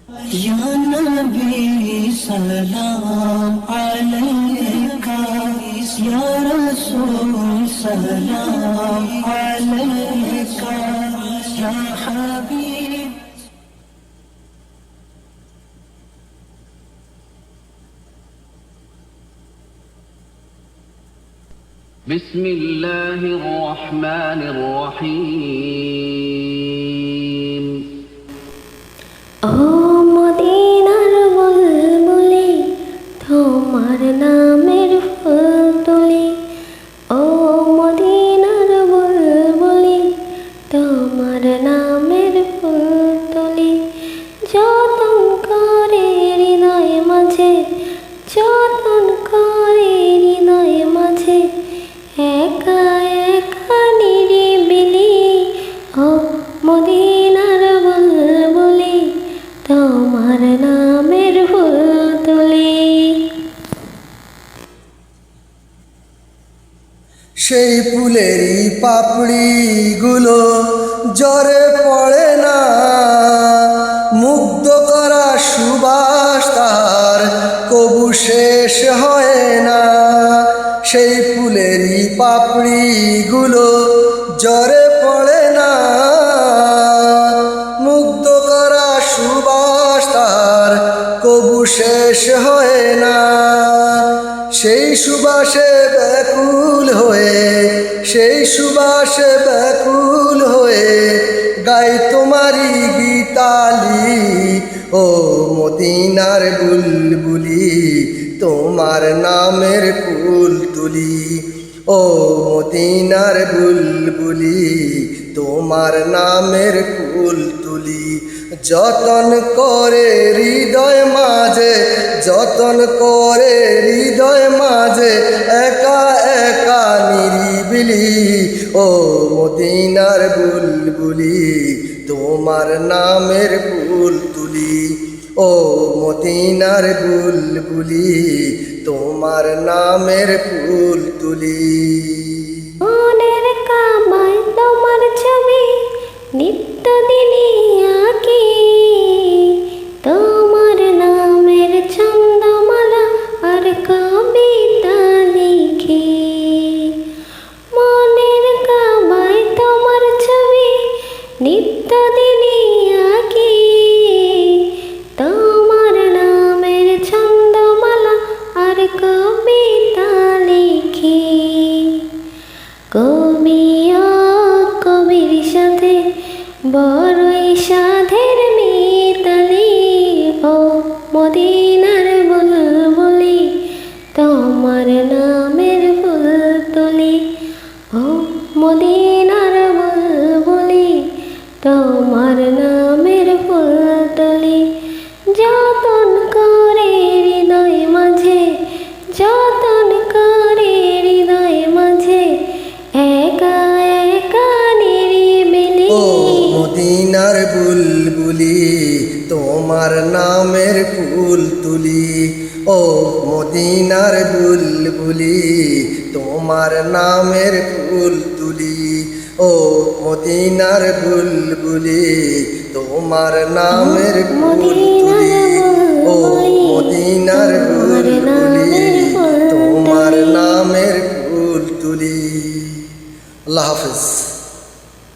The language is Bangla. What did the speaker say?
या नबी सलाम अलैका, या रसूल सलाम अलैका, या हबीब। बिस्मिल्लाहिर रहमानिर रहीम। ও মদিনার বুলবুলি, তোমার নামের ফুল তুলি। ও মদিনার বুলবুলি, তোমার নামের ফুল তুলি। যতন করে হৃদয় মাঝে, যতন করে হৃদয় মাঝে, একা একা নিরিবিলি। ও মদিনার বুলবুলি, তোমার নামের ফুল তুলি। সেই ফুলেরই পাপড়িগুলো জ্বরে পড়ে না, মুগ্ধ করা সুবাস তার কবু শেষ হয় না। সেই ফুলেরই পাপড়িগুলো জ্বরে পড়ে না, মুগ্ধ করা সুবাস তার কবু শেষ হয় না। সেই সুবাসে ব্যাকুল হয়ে, সেই সুবাসে ব্যাকুল হয়ে গাই তোমারি গীতালি। ও মদিনার বুলবুলি, তোমার নামের ফুল তুলি। ও মদিনার বুলবুলি, তোমার নামের ফুল তুলি। যতন করে হৃদয় মাঝে, যতন করে হৃদয় মাঝে, একা একা নিরিবিলি। ও মদিনার বুলবুলি, তোমার নামের ফুল তুলি। ও মদিনার বুলবুলি, তোমার নামের ফুল তুলি। মনের কাবায় তোমার ছবি নিত্যদিনই আঁকি, তোমার নামের ছন্দমালা আর কবিতা লিখি। মনের কাবায় তোমার ছবি নিত্যদিনই আঁকি, তোমার নামের ছন্দমালা আর কবিতা লিখি। কবি ও কবির সাথে বড়ই সাধের মিতালি। ও মদিনার বুলবুলি, তোমার নামের ফুল তুলি। ও মদিনার বুলবুলি, তোমার নামের ফুল তুলি। যতন করে হৃদয় মাঝে, যতন করে হৃদয় মাঝে, একা একা নিরিবিলি। ও মদিনার বুলবুলি, তোমার নামের ফুল তুলি। ও মদিনার বুলবুলি, তোমার নামের ফুল তুলি। ও মদিনার বুলবুলি, তোমার নামের ফুল তুলি। ও মদিনার বুলবুলি, তোমার নামের ফুল তুলি। আল্লাহ হাফেজ।